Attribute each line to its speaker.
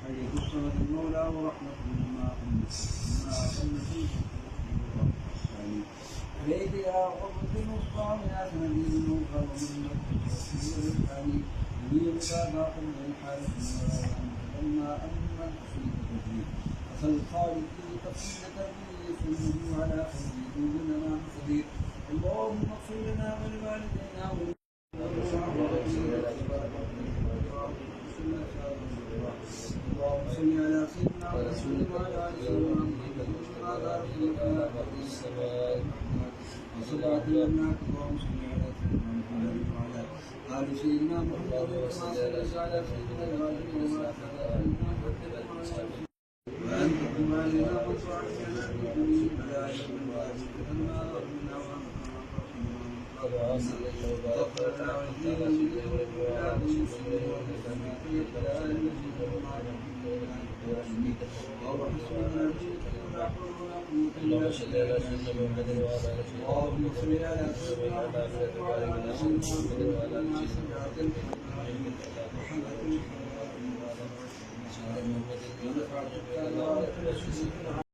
Speaker 1: عليه الصمد المولى ورحمة مما أمة عليك يا قبض المصطفى يا سندي الموفى ومن الثاني يمين بابا قبل الحارث لما أما أصيب تدريب أصل الخالق تفصيل تربية سنه على خير دون ما قدير اللهم اغفر لنا ولوالدينا اللهم صل على سيدنا محمد وعلى ال سيدنا محمد كما باركت على السماء وصلاه الاملاك اللهم صل على سيدنا محمد وعلى ال سيدنا محمد كما صليت على سيدنا ابراهيم وعلى سيدنا محمد وانت كما لنا وصعدنا في كل بلاء وبارك لنا ربنا وصلى الله وبارك على سيدنا اللهم صل على سيدنا محمد وعلى ال سيدنا اللهم صل على سيدنا محمد وعلى ال سيدنا محمد